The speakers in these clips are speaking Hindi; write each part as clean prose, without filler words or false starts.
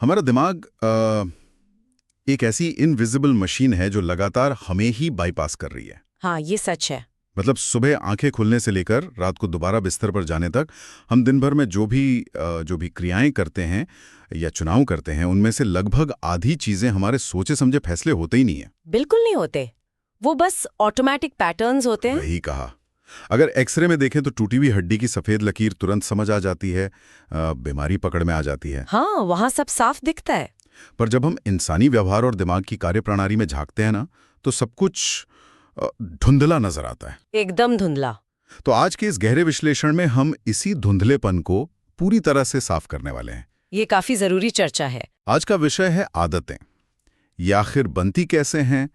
हमारा दिमाग एक ऐसी इनविजिबल मशीन है जो लगातार हमें ही बाईपास कर रही है। हाँ, ये सच है। मतलब सुबह आंखें खुलने से लेकर रात को दोबारा बिस्तर पर जाने तक हम दिन भर में जो भी क्रियाएं करते हैं या चुनाव करते हैं, उनमें से लगभग आधी चीजें हमारे सोचे समझे फैसले होते ही नहीं है। बिल्कुल नहीं होते। वो बस ऑटोमेटिक पैटर्न्स होते हैं। वही कहा। अगर एक्सरे में देखें तो टूटी हुई हड्डी की सफेद लकीर तुरंत समझ आ जाती है, बीमारी पकड़ में आ जाती है। हाँ, वहाँ सब साफ दिखता है। पर जब हम इंसानी व्यवहार और दिमाग की कार्यप्रणाली में झांकते हैं ना, तो सब कुछ धुंधला नजर आता है। एकदम धुंधला। तो आज के इस गहरे विश्लेषण में हम इसी धुंधलेपन को पूरी तरह से साफ करने वाले हैं। ये काफी जरूरी चर्चा है। आज का विषय है आदतें। ये आखिर बनती कैसे हैं,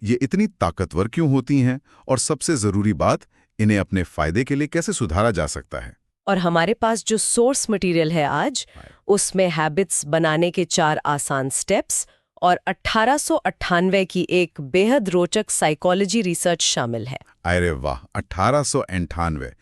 ये इतनी ताकतवर क्यों होती हैं, और सबसे जरूरी बात, इन्हें अपने फायदे के लिए कैसे सुधारा जा सकता है। और हमारे पास जो सोर्स मटेरियल है आज, उसमें हैबिट्स बनाने के 4 आसान स्टेप्स और 1898 की एक बेहद रोचक साइकोलॉजी रिसर्च शामिल है। अरे वाह, 1898।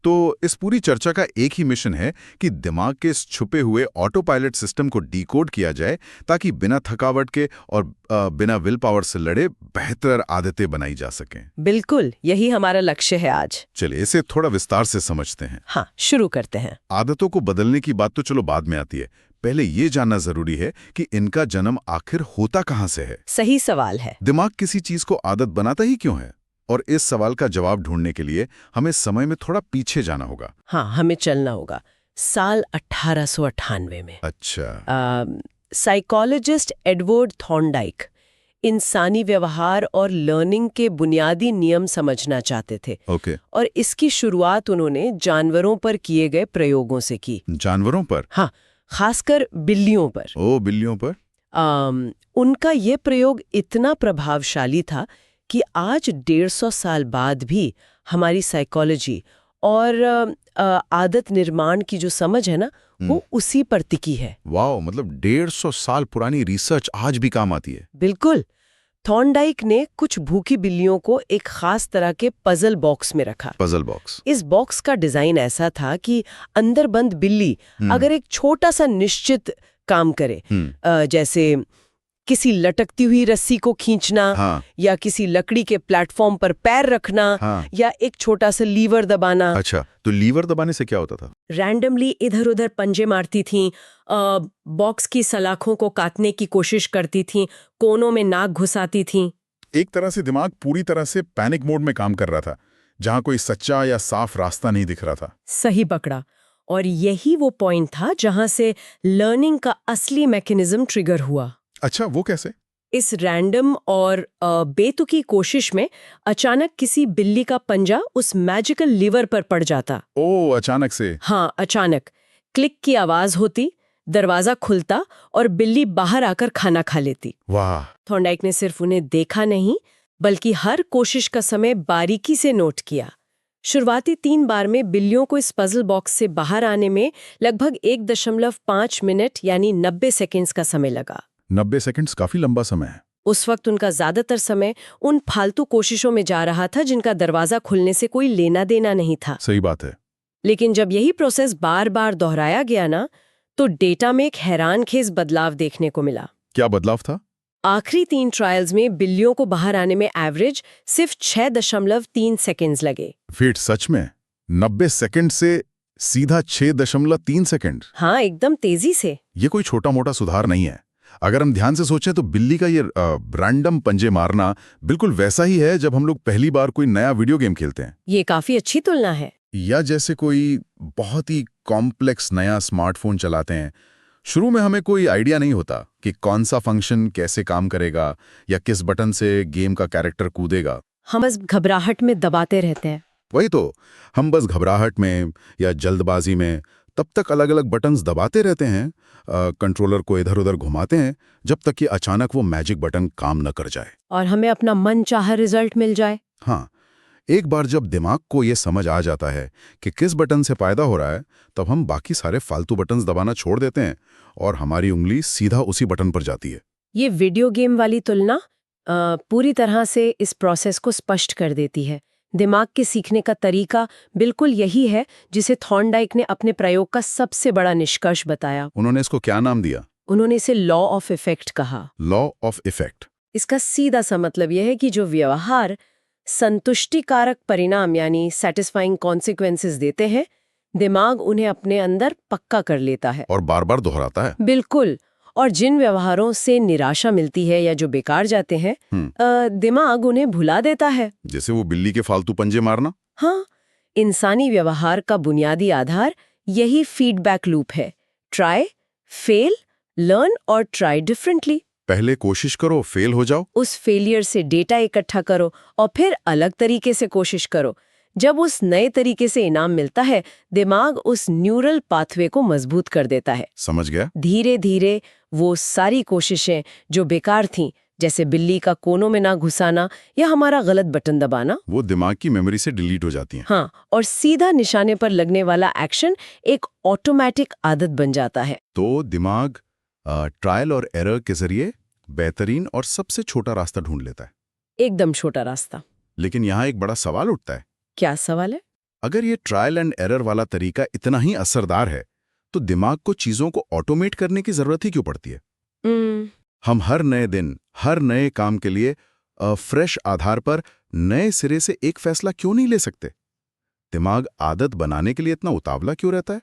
तो इस पूरी चर्चा का एक ही मिशन है कि दिमाग के इस छुपे हुए ऑटो पायलट सिस्टम को डिकोड किया जाए, ताकि बिना थकावट के और बिना विल पावर से लड़े बेहतर आदतें बनाई जा सकें। बिल्कुल, यही हमारा लक्ष्य है आज। चलिए इसे थोड़ा विस्तार से समझते हैं। हाँ, शुरू करते हैं। आदतों को बदलने की बात तो चलो बाद में आती है। पहले ये जानना जरूरी है कि इनका जन्म आखिर होता कहाँ से है। सही सवाल है। दिमाग किसी चीज को आदत बनाता ही क्यों है? और इस सवाल का जवाब ढूंढने के लिए हमें समय में थोड़ा पीछे जाना होगा। हाँ, हमें चलना होगा साल 1898 में। अच्छा। साइकोलॉजिस्ट एडवर्ड थॉर्नडाइक इंसानी व्यवहार और लर्निंग के बुनियादी नियम समझना चाहते थे। ओके। और इसकी शुरुआत उन्होंने जानवरों पर किए गए प्रयोगों से की। जानवरों पर? हाँ, खासकर बिल्लियों पर। ओ, बिल्लियों पर। उनका ये प्रयोग इतना प्रभावशाली था कि आज 150 साल बाद भी हमारी साइकोलॉजी और आदत निर्माण की जो समझ है ना, वो उसी पर टिकी है। वाह, मतलब 150 साल पुरानी रिसर्च आज भी काम आती है। बिल्कुल। थॉर्नडाइक ने कुछ भूखी बिल्लियों को एक खास तरह के पजल बॉक्स में रखा। Puzzle box? इस बॉक्स का डिजाइन ऐसा था कि अंदर बंद बिल्ली अगर एक छोटा सा निश्चित काम करे, जैसे किसी लटकती हुई रस्सी को खींचना, हाँ, या किसी लकड़ी के प्लेटफॉर्म पर पैर रखना, हाँ, या एक छोटा सा लीवर दबाना। अच्छा, तो लीवर दबाने से क्या होता था? रैंडमली इधर उधर पंजे मारती थीं, बॉक्स की सलाखों को काटने की कोशिश करती थीं, कोनों में नाक घुसाती थीं। एक तरह से दिमाग पूरी तरह से पैनिक मोड में काम कर रहा था, जहां कोई सच्चा या साफ रास्ता नहीं दिख रहा था। सही पकड़ा। और यही वो पॉइंट था जहां से लर्निंग का असली मैकेनिज्म ट्रिगर हुआ। अच्छा, वो कैसे? इस रैंडम और बेतुकी कोशिश में अचानक किसी बिल्ली का पंजा उस मैजिकल लीवर पर पड़ जाता। ओ, अचानक से? हाँ, अचानक क्लिक की आवाज होती, दरवाजा खुलता और बिल्ली बाहर आकर खाना खा लेती। वाह। थॉर्नडाइक ने सिर्फ उन्हें देखा नहीं, बल्कि हर कोशिश का समय बारीकी से नोट किया। शुरुआती 3 बार में बिल्लियों को इस पजल बॉक्स से बाहर आने में लगभग 1.5 मिनट यानी 90 सेकेंड्स का समय लगा। 90 सेकंड्स काफी लंबा समय है। उस वक्त उनका ज्यादातर समय उन फालतू कोशिशों में जा रहा था जिनका दरवाजा खुलने से कोई लेना देना नहीं था। सही बात है। लेकिन जब यही प्रोसेस बार बार दोहराया गया ना, तो डेटा में एक हैरानखेज बदलाव देखने को मिला। क्या बदलाव था? आखिरी 3 ट्रायल्स में बिल्लियों को बाहर आने में एवरेज सिर्फ 6.3 सेकेंड्स लगे। वेट, सच में? 90 सेकंड से सीधा 6.3 सेकंड? हाँ, एकदम तेजी से। ये कोई छोटा मोटा सुधार नहीं है। अगर हम ध्यान से सोचें तो बिल्ली का ये रैंडम पंजे मारना बिल्कुल वैसा ही है जब हम लोग पहली बार कोई नया वीडियो गेम खेलते हैं। ये काफी अच्छी तुलना है। या जैसे कोई बहुत ही कॉम्प्लेक्स नया स्मार्टफोन चलाते हैं। शुरू में हमें कोई आइडिया नहीं होता कि कौन सा फंक्शन कैसे काम करेगा या किस बटन से गेम का कैरेक्टर कूदेगा। हम बस घबराहट में दबाते रहते हैं। वही तो, हम बस घबराहट में या जल्दबाजी में तब तक अलग अलग बटन्स दबाते रहते हैं, कंट्रोलर को इधर उधर घुमाते हैं, जब तक कि अचानक वो मैजिक बटन काम न कर जाए और हमें अपना मनचाहा रिजल्ट मिल जाए। हाँ, एक बार जब दिमाग को ये समझ आ जाता है कि किस बटन से फायदा हो रहा है, तब हम बाकी सारे फालतू बटन्स दबाना छोड़ देते हैं और हमारी उंगली सीधा उसी बटन पर जाती है। ये वीडियो गेम वाली तुलना पूरी तरह से इस प्रोसेस को स्पष्ट कर देती है। दिमाग के सीखने का तरीका बिल्कुल यही है जिसे थॉर्नडाइक ने अपने प्रयोग का सबसे बड़ा निष्कर्ष बताया। उन्होंने इसको क्या नाम दिया? उन्होंने इसे लॉ ऑफ इफेक्ट कहा। Law of effect. इसका सीधा सा मतलब यह है कि जो व्यवहार संतुष्टिकारक परिणाम यानी सेटिस्फाइंग कॉन्सिक्वेंसेस देते हैं, दिमाग उन्हें अपने अंदर पक्का कर लेता है और बार बार दोहराता है। बिल्कुल। और जिन व्यवहारों से निराशा मिलती है या जो बेकार जाते हैं, दिमाग उन्हें भुला देता है। जैसे वो बिल्ली के फालतू पंजे मारना। हाँ, इंसानी व्यवहार का बुनियादी आधार यही फीडबैक लूप है। ट्राई, फेल, लर्न और ट्राई डिफरेंटली। पहले कोशिश करो, फेल हो जाओ। उस फेलियर से डेटा इकट्ठा करो और फिर अलग तरीके से कोशिश करो। जब उस नए तरीके से इनाम मिलता है, दिमाग उस न्यूरल पाथवे को मजबूत कर देता है। समझ गया। धीरे धीरे वो सारी कोशिशें जो बेकार थीं, जैसे बिल्ली का कोनों में ना घुसाना या हमारा गलत बटन दबाना, वो दिमाग की मेमोरी से डिलीट हो जाती हैं। हाँ, और सीधा निशाने पर लगने वाला एक्शन एक ऑटोमेटिक आदत बन जाता है। तो दिमाग ट्रायल और एरर के जरिए बेहतरीन और सबसे छोटा रास्ता ढूंढ लेता है। एकदम छोटा रास्ता। लेकिन यहाँ एक बड़ा सवाल उठता है। क्या सवाल है? अगर ये ट्रायल एंड एरर वाला तरीका इतना ही असरदार है, तो दिमाग को चीजों को ऑटोमेट करने की जरूरत ही क्यों पड़ती है? हम हर नए दिन, हर नए काम के लिए फ्रेश आधार पर नए सिरे से एक फैसला क्यों नहीं ले सकते? दिमाग आदत बनाने के लिए इतना उतावला क्यों रहता है?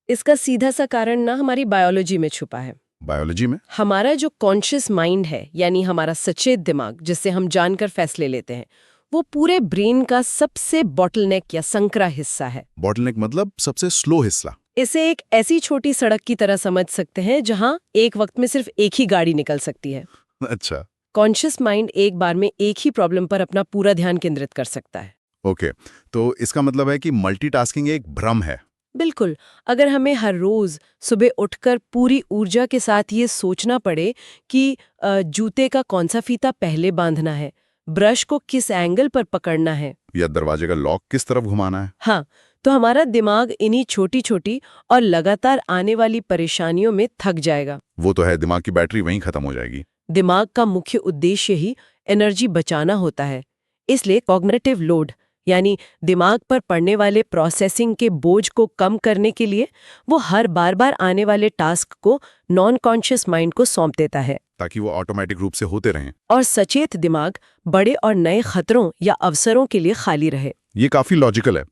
इसका सीधा सा कारण ना हमारी बायोलॉजी में छुपा है। बायोलॉजी में? हमारा जो कॉन्शियस माइंड है, यानी हमारा सचेत दिमाग जिससे हम जानकर फैसले लेते हैं, वो पूरे ब्रेन का सबसे बॉटलनेक या संकरा हिस्सा है। बॉटलनेक मतलब सबसे स्लो हिस्सा। इसे एक ऐसी छोटी सड़क की तरह समझ सकते हैं जहां एक वक्त में सिर्फ एक ही गाड़ी निकल सकती है। अच्छा। कॉन्शियस माइंड एक बार में एक ही प्रॉब्लम पर अपना पूरा ध्यान केंद्रित कर सकता है। ओके, तो इसका मतलब है कि मल्टीटास्किंग एक भ्रम है। बिल्कुल। अगर हमें हर रोज सुबह उठकर पूरी ऊर्जा के साथ ये सोचना पड़े कि जूते का कौन सा फीता पहले बांधना है, ब्रश को किस एंगल पर पकड़ना है, या दरवाजे का लॉक किस तरफ घुमाना है, हाँ, तो हमारा दिमाग इन्हीं छोटी छोटी और लगातार आने वाली परेशानियों में थक जाएगा। वो तो है, दिमाग की बैटरी वहीं खत्म हो जाएगी। दिमाग का मुख्य उद्देश्य ही एनर्जी बचाना होता है। इसलिए कॉग्निटिव लोड यानी दिमाग पर पड़ने वाले प्रोसेसिंग के बोझ को कम करने के लिए वो हर बार आने वाले टास्क को नॉन कॉन्शियस माइंड को सौंप देता है, ताकि वो ऑटोमेटिक रूप से होते रहें और सचेत दिमाग बड़े और नए खतरों या अवसरों के लिए खाली रहे। ये काफी लॉजिकल है।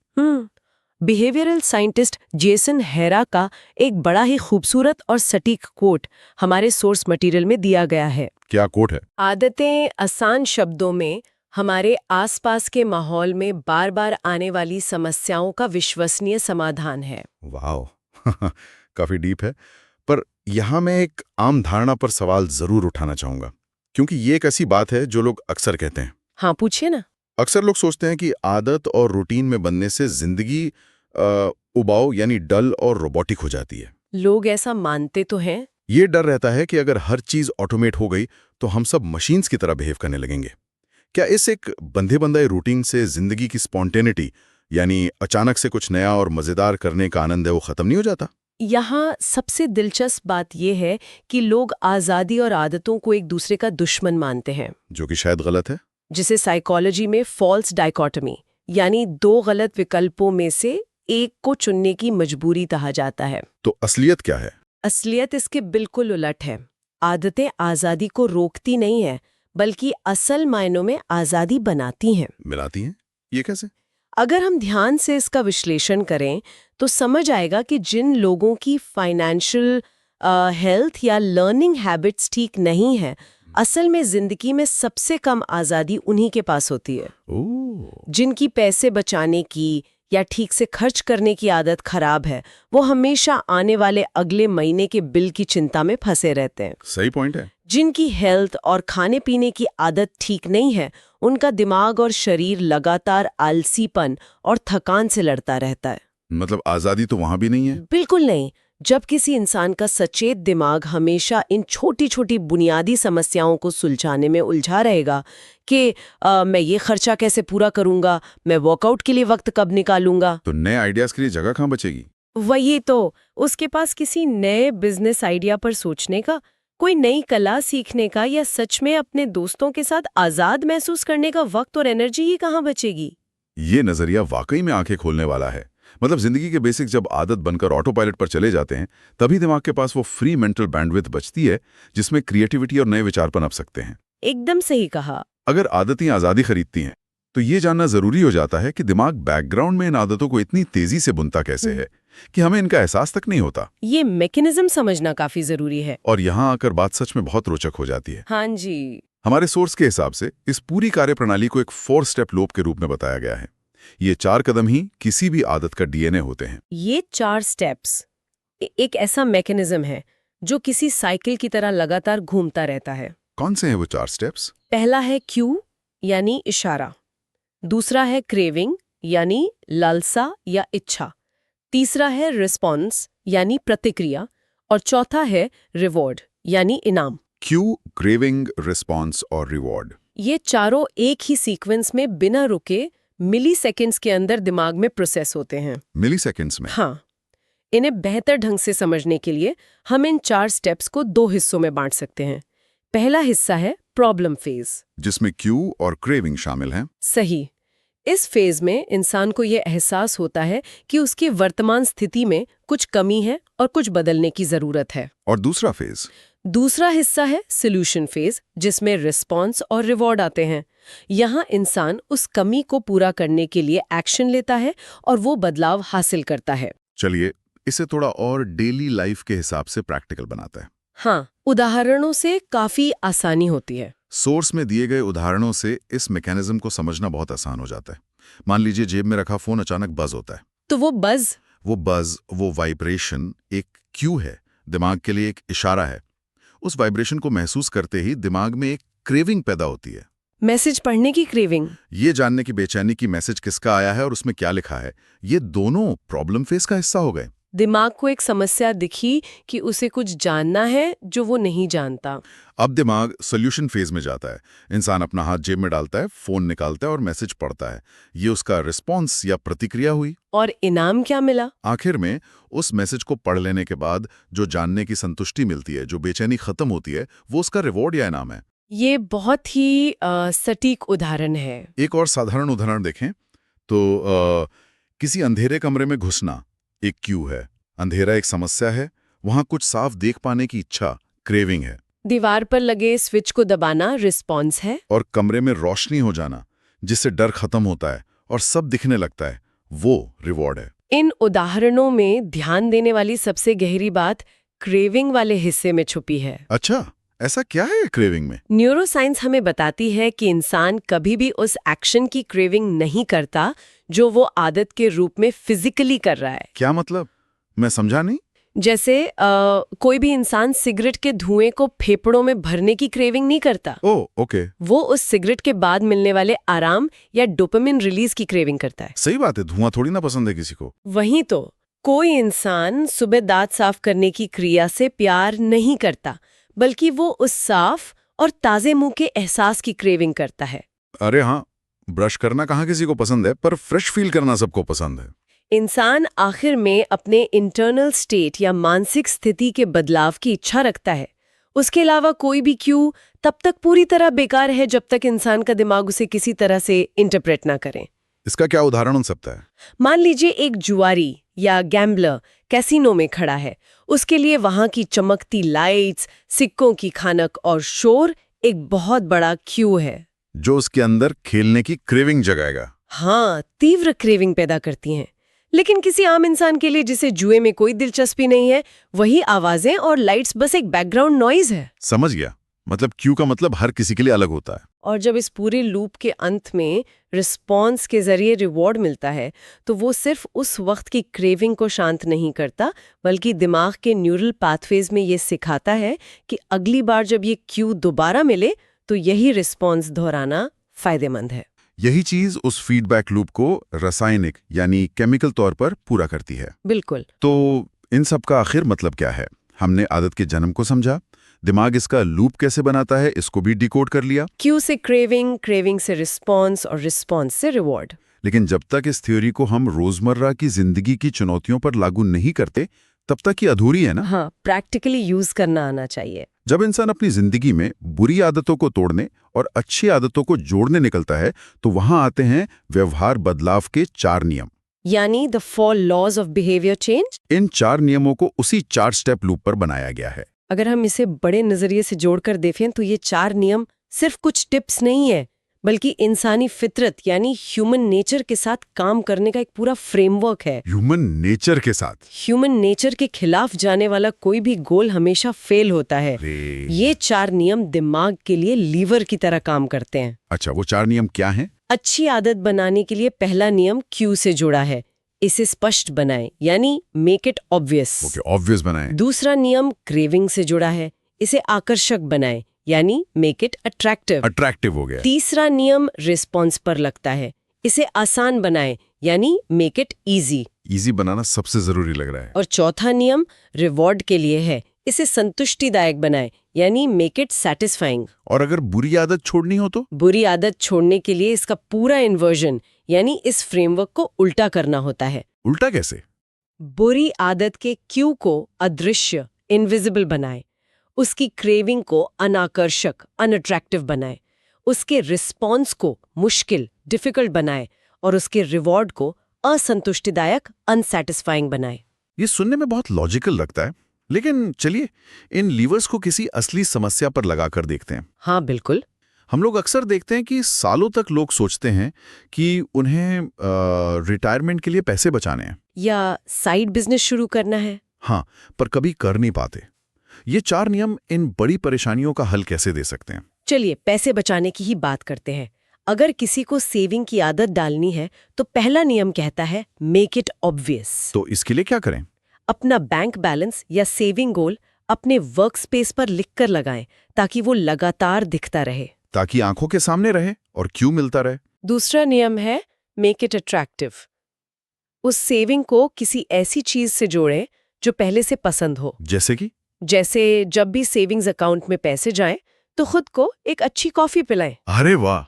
बिहेवियरल साइंटिस्ट जेसन हेरा का एक बड़ा ही खूबसूरत और सटीक कोट हमारे सोर्स मटेरियल में दिया गया है। क्या कोट है? आदतें आसान शब्दों में हमारे आसपास के माहौल में बार बार आने वाली समस्याओं का विश्वसनीय समाधान है। वाह काफी डीप है। पर यहाँ मैं एक आम धारणा पर सवाल जरूर उठाना चाहूंगा, क्योंकि ये एक ऐसी बात है जो लोग अक्सर कहते हैं। हाँ, पूछिए ना। अक्सर लोग सोचते हैं कि आदत और रूटीन में बनने से जिंदगी उबाऊ यानी डल और रोबोटिक हो जाती है। लोग ऐसा मानते तो हैं। ये डर रहता है कि अगर हर चीज ऑटोमेट हो गई तो हम सब मशीन्स की तरह बिहेव करने लगेंगे। क्या इस एक बंधे बंधाए रूटीन से जिंदगी की स्पॉन्टेनिटी यानी अचानक से कुछ नया और मजेदार करने का आनंद है वो खत्म नहीं हो जाता? यहाँ सबसे दिलचस्प बात यह है कि लोग आज़ादी और आदतों को एक दूसरे का दुश्मन मानते हैं, जो कि शायद गलत है। जिसे साइकोलॉजी में फॉल्स डाइकोटमी यानी दो गलत विकल्पों में से एक को चुनने की मजबूरी कहा जाता है। तो असलियत क्या है? असलियत इसके बिल्कुल उलट है। आदतें आज़ादी को रोकती नहीं है, बल्कि असल मायनों में आज़ादी बनाती हैं। मिलाती हैं? ये कैसे? अगर हम ध्यान से इसका विश्लेषण करें तो समझ आएगा कि जिन लोगों की फाइनेंशियल हेल्थ या लर्निंग हैबिट्स ठीक नहीं है, असल में जिंदगी में सबसे कम आज़ादी उन्हीं के पास होती है। जिनकी पैसे बचाने की या ठीक से खर्च करने की आदत खराब है, वो हमेशा आने वाले अगले महीने के बिल की चिंता में फंसे रहते हैं। सही पॉइंट है। जिनकी हेल्थ और खाने पीने की आदत ठीक नहीं है, उनका दिमाग और शरीर लगातार आलसीपन और थकान से लड़ता रहता है। मतलब आज़ादी तो वहां भी नहीं है? बिल्कुल नहीं। जब किसी इंसान का सचेत दिमाग हमेशा इन छोटी छोटी बुनियादी समस्याओं को सुलझाने में उलझा रहेगा कि मैं ये खर्चा कैसे पूरा करूंगा, मैं वर्कआउट के लिए वक्त कब निकालूंगा, तो नए आइडियाज के लिए जगह कहाँ बचेगी? वही तो, उसके पास किसी नए बिजनेस आइडिया पर सोचने का, कोई नई कला सीखने का या सच में अपने दोस्तों के साथ आजाद महसूस करने का वक्त और एनर्जी ही कहाँ बचेगी? ये नजरिया वाकई में आंखें खोलने वाला है। मतलब जिंदगी के बेसिक जब आदत बनकर ऑटो पायलट पर चले जाते हैं तभी दिमाग के पास वो फ्री मेंटल बैंडविड्थ बचती है जिसमें क्रिएटिविटी और नए विचार पनप सकते हैं। एकदम सही कहा। अगर आदतें आज़ादी खरीदती हैं तो ये जानना जरूरी हो जाता है कि दिमाग बैकग्राउंड में इन आदतों को इतनी तेजी से बुनता कैसे है कि हमें इनका एहसास तक नहीं होता। ये मैकेनिज्म समझना काफी जरूरी है। और यहाँ आकर बात सच में बहुत रोचक हो जाती है। हाँ जी। हमारे सोर्स के हिसाब से इस पूरी कार्यप्रणाली को एक 4 स्टेप लूप के रूप में बताया गया है। ये 4 कदम ही किसी भी आदत का डीएनए होते हैं। ये 4 स्टेप्स एक ऐसा मैकेनिज्म है जो किसी साइकिल की तरह लगातार घूमता रहता है। कौन से हैं वो 4 स्टेप्स? पहला है क्यू यानी इशारा, दूसरा है क्रेविंग यानी लालसा या इच्छा, तीसरा है रिस्पॉन्स यानी प्रतिक्रिया और चौथा है रिवॉर्ड यानी इनाम। क्यू, क्रेविंग, रिस्पॉन्स और रिवॉर्ड, ये चारों एक ही सीक्वेंस में बिना रुके मिली सेकेंड्स के अंदर दिमाग में प्रोसेस होते हैं। मिली सेकेंड्स में? हाँ। इन्हें बेहतर ढंग से समझने के लिए हम इन 4 स्टेप्स को 2 हिस्सों में बांट सकते हैं। पहला हिस्सा है प्रॉब्लम फेज, जिसमें क्यू और क्रेविंग शामिल हैं। सही। इस फेज में इंसान को ये एहसास होता है कि उसकी वर्तमान स्थिति में कुछ कमी है और कुछ बदलने की जरूरत है। और दूसरा फेज? दूसरा हिस्सा है सॉल्यूशन फेज, जिसमें रिस्पॉन्स और रिवॉर्ड आते हैं। यहाँ इंसान उस कमी को पूरा करने के लिए एक्शन लेता है और वो बदलाव हासिल करता है। चलिए इसे थोड़ा और डेली लाइफ के हिसाब से प्रैक्टिकल बनाता है। हाँ, उदाहरणों से काफी आसानी होती है। सोर्स में दिए गए उदाहरणों से इस मैकेनिज्म को समझना बहुत आसान हो जाता है। मान लीजिए जेब में रखा फोन अचानक बज होता है, तो वो बज, वो वाइब्रेशन एक क्यू है, दिमाग के लिए एक इशारा है। उस वाइब्रेशन को महसूस करते ही दिमाग में एक क्रेविंग पैदा होती है। मैसेज पढ़ने की क्रेविंग, ये जानने की बेचैनी कि मैसेज किसका आया है और उसमें क्या लिखा है। ये दोनों प्रॉब्लम फेस का हिस्सा हो गए। दिमाग को एक समस्या दिखी कि उसे कुछ जानना है जो वो नहीं जानता। अब दिमाग सॉल्यूशन फेज में जाता है। इंसान अपना हाथ जेब में डालता है, फोन निकालता है और मैसेज पढ़ता है। ये उसका रिस्पॉन्स या प्रतिक्रिया हुई। और इनाम क्या मिला? आखिर में उस मैसेज को पढ़ लेने के बाद जो जानने की संतुष्टि मिलती है, जो बेचैनी खत्म होती है, वो उसका रिवॉर्ड या इनाम है। ये बहुत ही सटीक उदाहरण है। एक और साधारण उदाहरण देखें तो किसी अंधेरे कमरे में घुसना एक क्यू है। अंधेरा एक समस्या है, वहां कुछ साफ देख पाने की इच्छा क्रेविंग है। दीवार पर लगे स्विच को दबाना रिस्पॉन्स है। और कमरे में रोशनी हो जाना, जिससे डर खत्म होता है और सब दिखने लगता है, वो रिवॉर्ड है। इन उदाहरणों में ध्यान देने वाली सबसे गहरी बात क्रेविंग वाले हिस्से में छुपी है। अच्छा, ऐसा क्या है क्रेविंग में? न्यूरोसाइंस हमें बताती है कि इंसान कभी भी उस एक्शन की क्रेविंग नहीं करता जो वो आदत के रूप में फिजिकली कर रहा है। क्या मतलब? मैं समझा नहीं। जैसे कोई भी इंसान सिगरेट के धुएं को फेफड़ों में भरने की क्रेविंग नहीं करता। ओह, ओके। वो उस सिगरेट के बाद मिलने वाले आराम या डोपामिन रिलीज की क्रेविंग करता है। सही बात है, धुआं थोड़ी ना पसंद है किसी को। वहीं तो कोई इंसान सुबह दांत साफ करने की क्रिया से प्यार नहीं करता, बल्कि वो उस साफ और ताजे मुंह के एहसास की क्रेविंग करता है। अरे हाँ, ब्रश करना कहाँ किसी को पसंद है, पर फ्रेश फील करना सबको पसंद है। इंसान आखिर में अपने इंटरनल स्टेट या मानसिक स्थिति के बदलाव की इच्छा रखता है। उसके अलावा कोई भी क्यू तब तक पूरी तरह बेकार है जब तक इंसान का दिमाग उसे किसी तरह से इंटरप्रेट ना करे। इसका क्या उदाहरण हो सकता है? मान लीजिए एक जुआरी या गैम्बलर कैसीनो में खड़ा है। उसके लिए वहां की चमकती लाइट्स, सिक्कों की खानक और शोर एक बहुत बड़ा क्यू है, जो उसके अंदर खेलने की क्रेविंग जगाएगा। हाँ, तीव्र क्रेविंग पैदा करती हैं। लेकिन किसी आम इंसान के लिए जिसे जुए में कोई दिलचस्पी नहीं है, वही आवाजें और लाइट्स बस एक बैकग्राउंड नॉइज है। समझ गया। मतलब क्यू का मतलब हर किसी के लिए अलग होता है। और जब इस पूरे लूप के अंत में रिस्पॉन्स के जरिए रिवॉर्ड मिलता है, तो वो सिर्फ उस वक्त की क्रेविंग को शांत नहीं करता, बल्कि दिमाग के न्यूरल पाथवेज में ये सिखाता है कि अगली बार जब ये क्यू दोबारा मिले तो यही रिस्पॉन्स दोहराना फायदेमंद है। यही चीज उस फीडबैक लूप को रासायनिक यानी केमिकल तौर पर पूरा करती है। बिल्कुल। तो इन सब का आखिर मतलब क्या है? हमने आदत के जन्म को समझा, दिमाग इसका लूप कैसे बनाता है इसको भी डिकोड कर लिया। क्यू से क्रेविंग, क्रेविंग से रिस्पॉन्स और रिस्पॉन्स से रिवॉर्ड। लेकिन जब तक इस थ्योरी को हम रोजमर्रा की जिंदगी की चुनौतियों पर लागू नहीं करते, तब तक ये अधूरी है ना? हाँ, प्रैक्टिकली यूज करना आना चाहिए। जब इंसान अपनी जिंदगी में बुरी आदतों को तोड़ने और अच्छी आदतों को जोड़ने निकलता है, तो वहां आते हैं व्यवहार बदलाव के 4 नियम। यानी the 4 laws of behaviour change. इन 4 नियमों को उसी 4 स्टेप लूप पर बनाया गया है। अगर हम इसे बड़े नजरिए से जोड़कर देखें तो ये 4 नियम सिर्फ कुछ टिप्स नहीं है, बल्कि इंसानी फितरत यानी ह्यूमन नेचर के साथ काम करने का एक पूरा फ्रेमवर्क है। ह्यूमन नेचर के साथ? ह्यूमन नेचर के खिलाफ जाने वाला कोई भी गोल हमेशा फेल होता है। ये 4 नियम दिमाग के लिए लीवर की तरह काम करते हैं। अच्छा, वो 4 नियम क्या हैं? अच्छी आदत बनाने के लिए पहला नियम क्यू से जुड़ा है, इसे स्पष्ट बनाएं, यानी make it obvious. Okay, obvious बनाएं। दूसरा नियम क्रेविंग से जुड़ा है, इसे आकर्षक बनाएं, यानी मेक इट अट्रैक्टिव। अट्रैक्टिव हो गया। तीसरा नियम रिस्पॉन्स पर लगता है, इसे आसान बनाएं, यानी मेक इट इजी। इजी बनाना सबसे जरूरी लग रहा है। और चौथा नियम रिवॉर्ड के लिए है, इसे संतुष्टिदायक बनाएं, यानी मेक इट सैटिस्फाइंग। और अगर बुरी आदत छोड़नी हो तो? बुरी आदत छोड़ने के लिए इसका पूरा इन्वर्जन यानी इस फ्रेमवर्क को उल्टा करना होता है। उल्टा कैसे? बुरी आदत के क्यू को अदृश्य इनविजिबल बनाएं, उसकी क्रेविंग को अनाकर्षक अनअट्रैक्टिव बनाएं, उसके रिस्पॉन्स को मुश्किल डिफिकल्ट बनाएं और उसके रिवॉर्ड को असंतुष्टिदायक अनसैटिस्फाइंग बनाएं। ये सुनने में बहुत लॉजिकल लगता है, लेकिन चलिए इन लीवर्स को किसी असली समस्या पर लगाकर देखते हैं। हाँ बिल्कुल। हम लोग अक्सर देखते हैं कि सालों तक लोग सोचते हैं कि उन्हें रिटायरमेंट के लिए पैसे बचाने हैं या साइड बिजनेस शुरू करना है। हाँ, पर कभी कर नहीं पाते। ये 4 नियम इन बड़ी परेशानियों का हल कैसे दे सकते हैं? चलिए पैसे बचाने की ही बात करते हैं। अगर किसी को सेविंग की आदत डालनी है तो पहला नियम कहता है मेक इट ऑब्वियस। तो इसके लिए क्या करें? अपना बैंक बैलेंस या सेविंग गोल अपने वर्क स्पेस पर लिखकर लगाएं, ताकि वो लगातार दिखता रहे, ताकि आंखों के सामने रहे और क्यों मिलता रहे। दूसरा नियम है मेक इट अट्रैक्टिव। उस सेविंग को किसी ऐसी चीज से जोड़ें जो पहले से पसंद हो। जैसे जब भी सेविंग्स अकाउंट में पैसे जाएं तो खुद को एक अच्छी कॉफी पिलाएं। अरे वाह!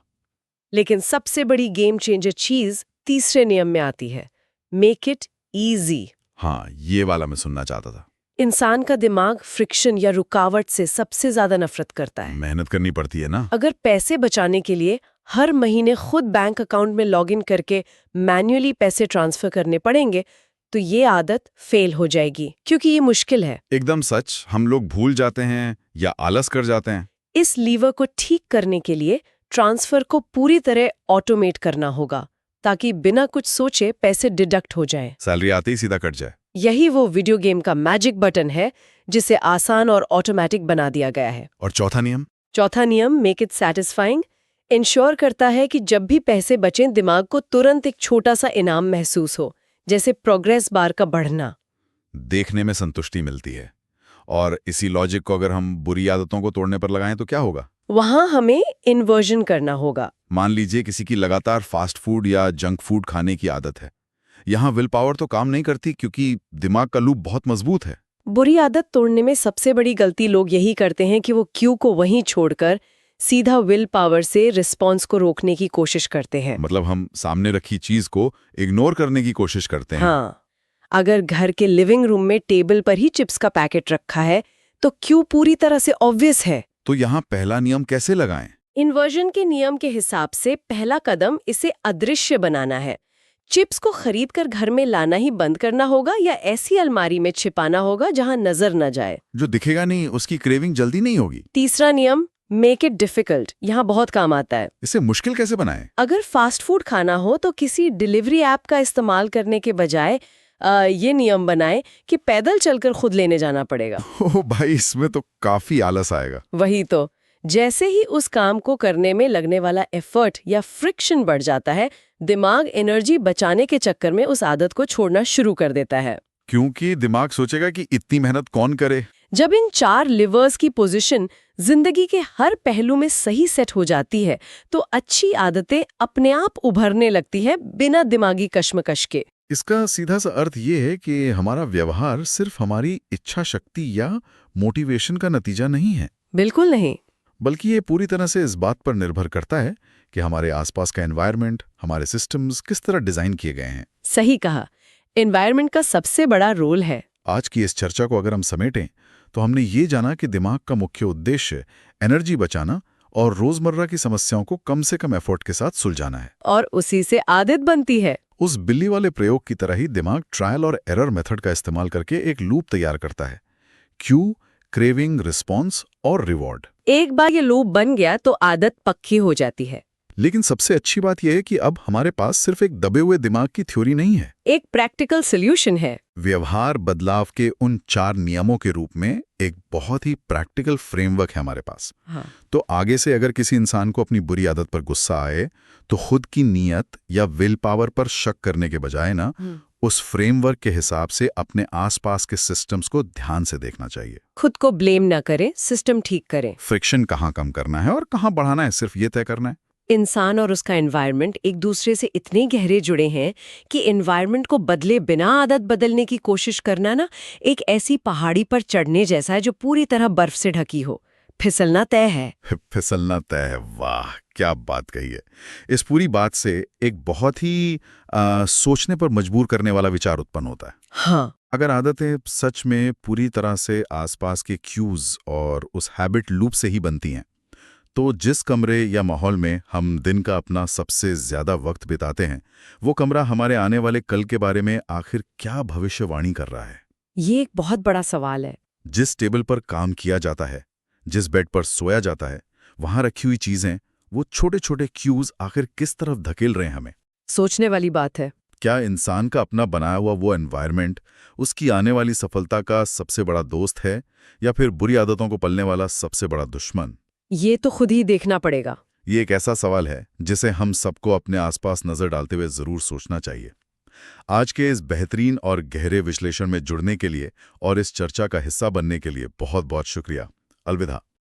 लेकिन सबसे बड़ी गेम चेंजर चीज तीसरे नियम में आती है, मेक इट इजी। हाँ, ये वाला मैं सुनना चाहता था। इंसान का दिमाग फ्रिक्शन या रुकावट से सबसे ज्यादा नफरत करता है। मेहनत करनी पड़ती है ना। अगर पैसे बचाने के लिए हर महीने खुद बैंक अकाउंट में लॉगिन करके मैन्युअली पैसे ट्रांसफर करने पड़ेंगे तो ये आदत फेल हो जाएगी, क्योंकि ये मुश्किल है। एकदम सच। हम लोग भूल जाते हैं या आलस कर जाते हैं। इस लीवर को ठीक करने के लिए ट्रांसफर को पूरी तरह ऑटोमेट करना होगा, ताकि बिना कुछ सोचे पैसे डिडक्ट हो जाएं। सैलरी आते ही सीधा कट जाए। यही वो वीडियो गेम का मैजिक बटन है जिसे आसान और ऑटोमेटिक बना दिया गया है। और चौथा नियम? चौथा नियम मेक इट सैटिस्फाइंग इंश्योर करता है कि जब भी पैसे बचें दिमाग को तुरंत एक छोटा सा इनाम महसूस हो, जैसे प्रोग्रेस बार का बढ़ना। देखने में संतुष्टि मिलती है। और इसी लॉजिक को अगर हम बुरी आदतों को तोड़ने पर लगाएं तो क्या होगा? वहां हमें इन्वर्जन करना होगा। मान लीजिए किसी की लगातार फास्ट फूड या जंक फूड खाने की आदत है। यहाँ विल पावर तो काम नहीं करती क्योंकि दिमाग का लूप बहुत मजबूत है। बुरी आदत तोड़ने में सबसे बड़ी गलती लोग यही करते हैं कि वो क्यू को वहीं छोड़कर सीधा विल पावर से रिस्पॉन्स को रोकने की कोशिश करते हैं। मतलब हम सामने रखी चीज को इग्नोर करने की कोशिश करते हैं। हाँ, अगर घर के लिविंग रूम में टेबल पर ही चिप्स का पैकेट रखा है तो क्यू पूरी तरह से ऑब्वियस है। तो यहाँ पहला नियम कैसे लगाएं? इन्वर्जन के नियम के हिसाब से पहला कदम इसे अदृश्य बनाना है। चिप्स को खरीदकर घर में लाना ही बंद करना होगा या ऐसी अलमारी में छिपाना होगा जहां नजर न जाए। जो दिखेगा नहीं उसकी क्रेविंग जल्दी नहीं होगी। तीसरा नियम मेक इट डिफिकल्ट यहाँ बहुत काम आता है। इसे मुश्किल कैसे बनाएं? अगर फास्ट फूड खाना हो तो किसी डिलीवरी ऐप का इस्तेमाल करने के बजाय ये नियम बनाएं कि पैदल चलकर खुद लेने जाना पड़ेगा। ओह भाई, इसमें तो काफी आलस आएगा। वही तो, जैसे ही उस काम को करने में लगने वाला एफर्ट या फ्रिक्शन बढ़ जाता है, दिमाग एनर्जी बचाने के चक्कर में उस आदत को छोड़ना शुरू कर देता है। क्योंकि दिमाग सोचेगा कि इतनी मेहनत कौन करे। जब इन 4 लिवर्स की पोजीशन जिंदगी के हर पहलू में सही सेट हो जाती है तो अच्छी आदतें अपने आप उभरने लगती है बिना दिमागी कश्मकश के। इसका सीधा सा अर्थ ये है कि हमारा व्यवहार सिर्फ हमारी इच्छा शक्ति या मोटिवेशन का नतीजा नहीं है। बिल्कुल नहीं, बल्कि ये पूरी तरह से इस बात पर निर्भर करता है कि हमारे आसपास का एनवायरनमेंट, हमारे सिस्टम्स किस तरह डिजाइन किए गए हैं। सही कहा, एनवायरनमेंट का सबसे बड़ा रोल है। आज की इस चर्चा को अगर हम समेटें तो हमने ये जाना कि दिमाग का मुख्य उद्देश्य एनर्जी बचाना और रोजमर्रा की समस्याओं को कम से कम एफर्ट के साथ सुलझाना है। और उसी से आदत बनती है। उस बिल्ली वाले प्रयोग की तरह ही दिमाग ट्रायल और एरर मेथड का इस्तेमाल करके एक लूप तैयार करता है। क्यू, क्रेविंग, रिस्पॉन्स और रिवॉर्ड। एक बार ये लूप बन गया तो आदत पक्की हो जाती है। लेकिन सबसे अच्छी बात यह है कि अब हमारे पास सिर्फ एक दबे हुए दिमाग की थ्योरी नहीं है। एक प्रैक्टिकल सॉल्यूशन है। व्यवहार बदलाव के उन 4 नियमों के रूप में एक बहुत ही प्रैक्टिकल फ्रेमवर्क है हमारे पास। हाँ। तो आगे से अगर किसी इंसान को अपनी बुरी आदत पर गुस्सा आए तो खुद की नीयत या विल पावर पर शक करने के बजाय ना उस फ्रेमवर्क के हिसाब से अपने आसपास के सिस्टम्स को ध्यान से देखना चाहिए। खुद को ब्लेम ना करें, सिस्टम ठीक करें। फ्रिक्शन कहाँ कम करना है और कहाँ बढ़ाना है, सिर्फ ये तय करना है। इंसान और उसका एनवायरनमेंट एक दूसरे से इतने गहरे जुड़े हैं कि एनवायरनमेंट को बदले बिना आदत बदलने की कोशिश करना ना एक ऐसी पहाड़ी पर चढ़ने जैसा है जो पूरी तरह बर्फ से ढकी हो। फिसलना तय है। फिसलना तय है। वाह, क्या बात कही है। इस पूरी बात से एक बहुत ही सोचने पर मजबूर करने वाला विचार उत्पन्न होता है। हाँ। अगर आदतें सच में पूरी तरह से आसपास के क्यूज और उस हैबिट लूप से ही बनती हैं, तो जिस कमरे या माहौल में हम दिन का अपना सबसे ज्यादा वक्त बिताते हैं, वो कमरा हमारे आने वाले कल के बारे में आखिर क्या भविष्यवाणी कर रहा है? ये एक बहुत बड़ा सवाल है। जिस टेबल पर काम किया जाता है, जिस बेड पर सोया जाता है, वहां रखी हुई चीजें, वो छोटे छोटे क्यूज आखिर किस तरफ धकेल रहे हैं हमें? सोचने वाली बात है। क्या इंसान का अपना बनाया हुआ वो एनवायरनमेंट उसकी आने वाली सफलता का सबसे बड़ा दोस्त है, या फिर बुरी आदतों को पलने वाला सबसे बड़ा दुश्मन? ये तो खुद ही देखना पड़ेगा। ये एक ऐसा सवाल है जिसे हम सबको अपने आसपास नजर डालते हुए जरूर सोचना चाहिए। आज के इस बेहतरीन और गहरे विश्लेषण में जुड़ने के लिए और इस चर्चा का हिस्सा बनने के लिए बहुत बहुत शुक्रिया। अलविदा।